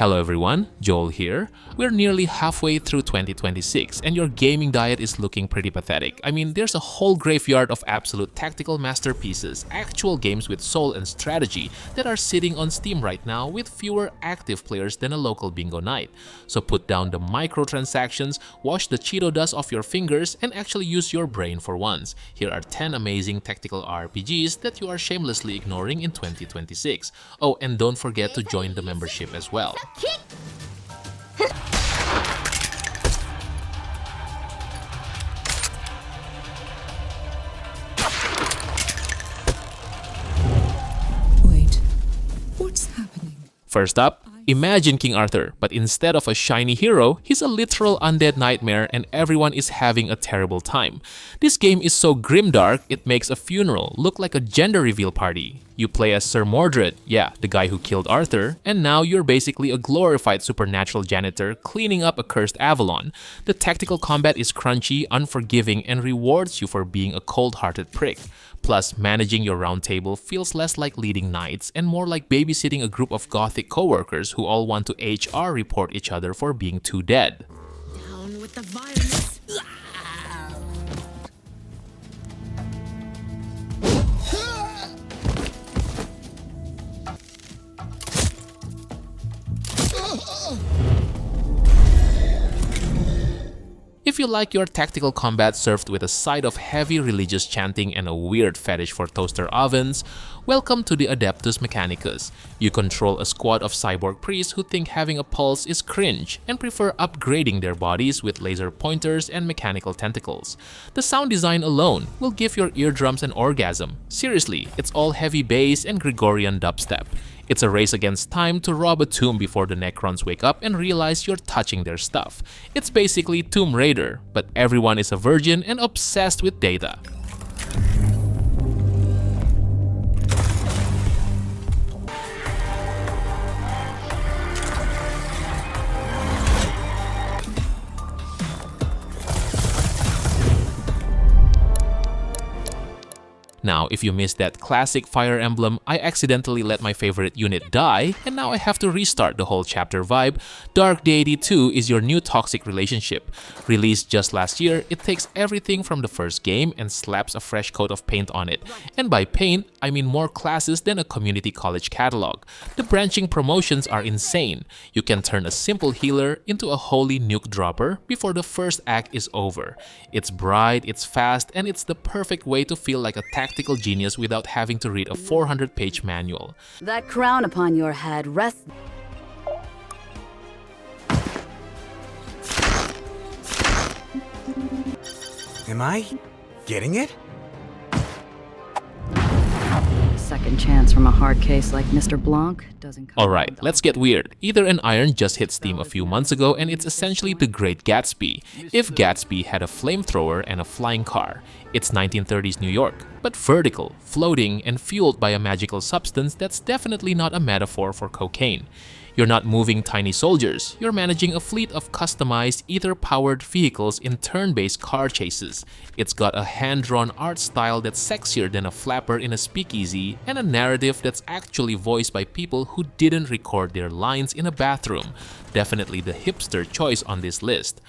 Hello everyone, Joel here. We're nearly halfway through 2026 and your gaming diet is looking pretty pathetic. I mean, there's a whole graveyard of absolute tactical masterpieces, actual games with soul and strategy that are sitting on Steam right now with fewer active players than a local bingo night. So put down the microtransactions, wash the Cheeto dust off your fingers, and actually use your brain for once. Here are 10 amazing tactical RPGs that you are shamelessly ignoring in 2026. Oh, and don't forget to join the membership as well. Wait, what's happening? First up, imagine King Arthur, but instead of a shiny hero, he's a literal undead nightmare and everyone is having a terrible time. This game is so grimdark, it makes a funeral look like a gender reveal party. You play as Sir Mordred, yeah, the guy who killed Arthur, and now you're basically a glorified supernatural janitor cleaning up a cursed Avalon. The tactical combat is crunchy, unforgiving, and rewards you for being a cold-hearted prick. Plus, managing your round table feels less like leading knights and more like babysitting a group of gothic coworkers who all want to HR report each other for being too dead. Down with the violence. If you like your tactical combat served with a side of heavy religious chanting and a weird fetish for toaster ovens, welcome to the Adeptus Mechanicus. You control a squad of cyborg priests who think having a pulse is cringe and prefer upgrading their bodies with laser pointers and mechanical tentacles. The sound design alone will give your eardrums an orgasm. Seriously, it's all heavy bass and Gregorian dubstep. It's a race against time to rob a tomb before the Necrons wake up and realize you're touching their stuff. It's basically Tomb Raider, but everyone is a virgin and obsessed with data. Now, if you missed that classic Fire Emblem, I accidentally let my favorite unit die, and now I have to restart the whole chapter vibe. Dark Deity 2 is your new toxic relationship. Released just last year, it takes everything from the first game and slaps a fresh coat of paint on it. And by paint, I mean more classes than a community college catalog. The branching promotions are insane. You can turn a simple healer into a holy nuke dropper before the first act is over. It's bright, it's fast, and it's the perfect way to feel like a tactical genius without having to read a 400-page manual. That crown upon your head rests. Am I getting it? Second chance from a hard case like Mr. Blanc doesn't come. Alright, let's get weird. Aether Iron just hit Steam a few months ago and it's essentially the Great Gatsby, if Gatsby had a flamethrower and a flying car. It's 1930s New York, but vertical, floating, and fueled by a magical substance that's definitely not a metaphor for cocaine. You're not moving tiny soldiers, you're managing a fleet of customized, ether-powered vehicles in turn-based car chases. It's got a hand-drawn art style that's sexier than a flapper in a speakeasy, and a narrative that's actually voiced by people who didn't record their lines in a bathroom. Definitely the hipster choice on this list.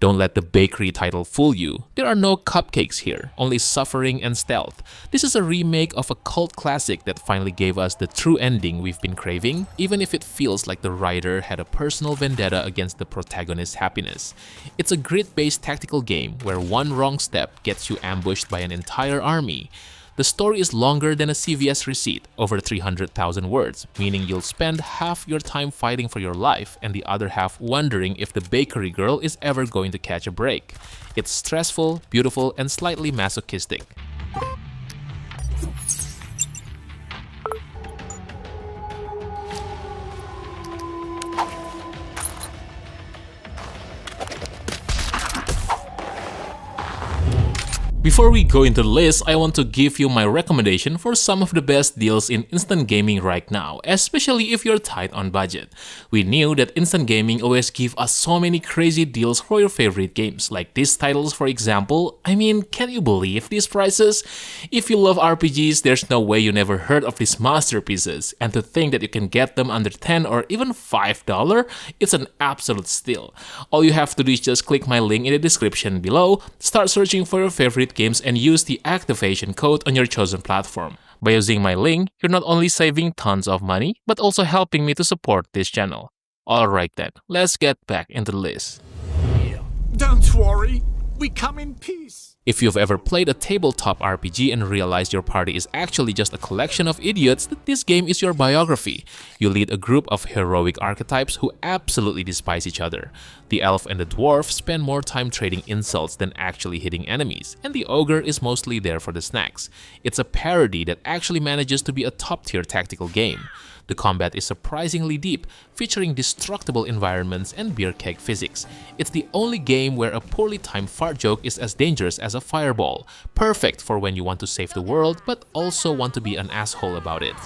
Don't let the bakery title fool you. There are no cupcakes here, only suffering and stealth. This is a remake of a cult classic that finally gave us the true ending we've been craving, even if it feels like the writer had a personal vendetta against the protagonist's happiness. It's a grid-based tactical game where one wrong step gets you ambushed by an entire army. The story is longer than a CVS receipt, over 300,000 words, meaning you'll spend half your time fighting for your life and the other half wondering if the bakery girl is ever going to catch a break. It's stressful, beautiful, and slightly masochistic. Before we go into the list, I want to give you my recommendation for some of the best deals in instant gaming right now, especially if you're tight on budget. We knew that instant gaming always give us so many crazy deals for your favorite games, like these titles for example. I mean, can you believe these prices? If you love RPGs, there's no way you never heard of these masterpieces, and to think that you can get them under $10 or even $5, it's an absolute steal. All you have to do is just click my link in the description below, start searching for your favorite games and use the activation code on your chosen platform. By using my link, you're not only saving tons of money, but also helping me to support this channel. Alright then, let's get back into the list. Don't worry, we come in peace. If you've ever played a tabletop RPG and realized your party is actually just a collection of idiots, this game is your biography. You lead a group of heroic archetypes who absolutely despise each other. The elf and the dwarf spend more time trading insults than actually hitting enemies, and the ogre is mostly there for the snacks. It's a parody that actually manages to be a top-tier tactical game. The combat is surprisingly deep, featuring destructible environments and beer keg physics. It's the only game where a poorly timed fart joke is as dangerous as a fireball, perfect for when you want to save the world but also want to be an asshole about it.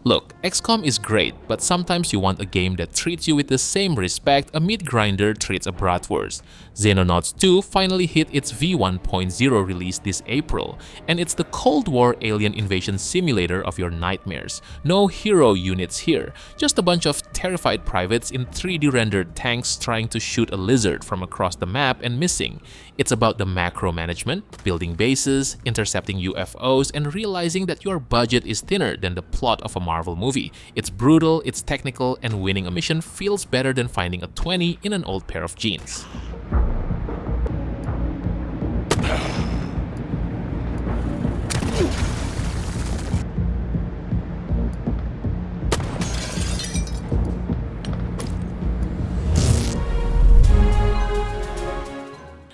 Look, XCOM is great, but sometimes you want a game that treats you with the same respect a meat grinder treats a bratwurst. Xenonauts 2 finally hit its V1.0 release this April, and it's the Cold War alien invasion simulator of your nightmares. No hero units here, just a bunch of terrified privates in 3D rendered tanks trying to shoot a lizard from across the map and missing. It's about the macro management, building bases, intercepting UFOs, and realizing that your budget is thinner than the plot of a Marvel movie. It's brutal, it's technical, and winning a mission feels better than finding a 20 in an old pair of jeans.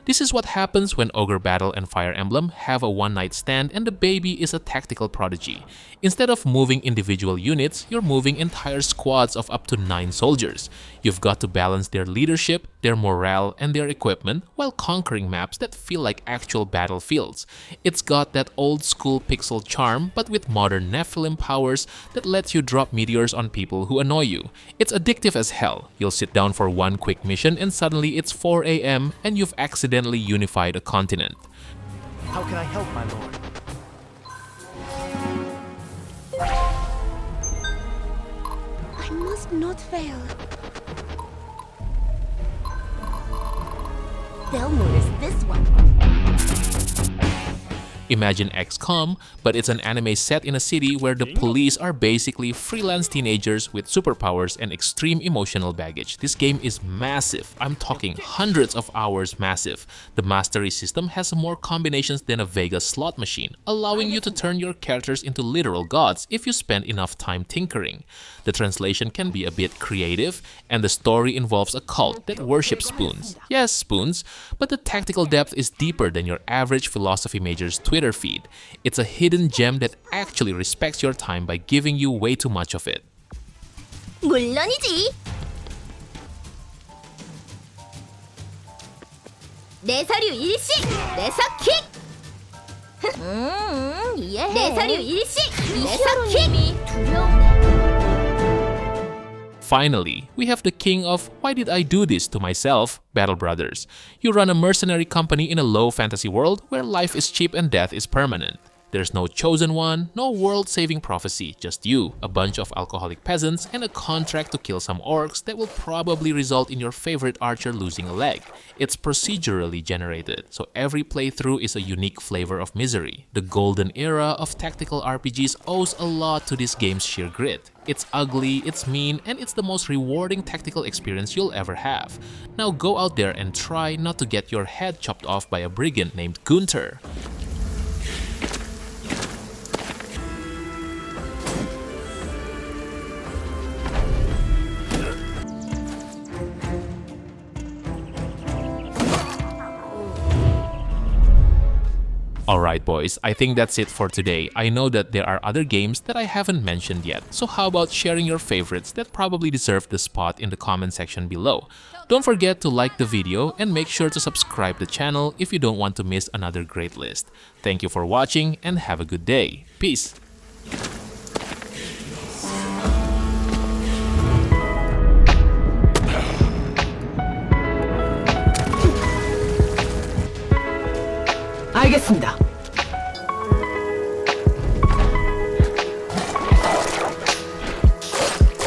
This is what happens when Ogre Battle and Fire Emblem have a one-night stand and the baby is a tactical prodigy. Instead of moving individual units, you're moving entire squads of up to 9 soldiers. You've got to balance their leadership, their morale, and their equipment while conquering maps that feel like actual battlefields. It's got that old-school pixel charm, but with modern Nephilim powers that lets you drop meteors on people who annoy you. It's addictive as hell. You'll sit down for one quick mission and suddenly it's 4 AM and you've accidentally unified a continent. How can I help, my lord? I must not fail. They'll notice this one. Imagine XCOM, but it's an anime set in a city where the police are basically freelance teenagers with superpowers and extreme emotional baggage. This game is massive. I'm talking hundreds of hours massive. The mastery system has more combinations than a Vegas slot machine, allowing you to turn your characters into literal gods if you spend enough time tinkering. The translation can be a bit creative, and the story involves a cult that worships spoons. Yes, spoons, but the tactical depth is deeper than your average philosophy major's Twitter feed. It's a hidden gem that actually respects your time by giving you way too much of it. 물론이지. 내 서류 일식, 내서 킥. 이해해. 내 서류 일식, 내서 킥. 두려우네. Finally, we have the king of why did I do this to myself, Battle Brothers. You run a mercenary company in a low fantasy world where life is cheap and death is permanent. There's no chosen one, no world-saving prophecy, just you, a bunch of alcoholic peasants, and a contract to kill some orcs that will probably result in your favorite archer losing a leg. It's procedurally generated, so every playthrough is a unique flavor of misery. The golden era of tactical RPGs owes a lot to this game's sheer grit. It's ugly, it's mean, and it's the most rewarding tactical experience you'll ever have. Now go out there and try not to get your head chopped off by a brigand named Gunther. Alright boys, I think that's it for today. I know that there are other games that I haven't mentioned yet, so how about sharing your favorites that probably deserve the spot in the comment section below. Don't forget to like the video and make sure to subscribe the channel if you don't want to miss another great list. Thank you for watching and have a good day. Peace! 알겠습니다.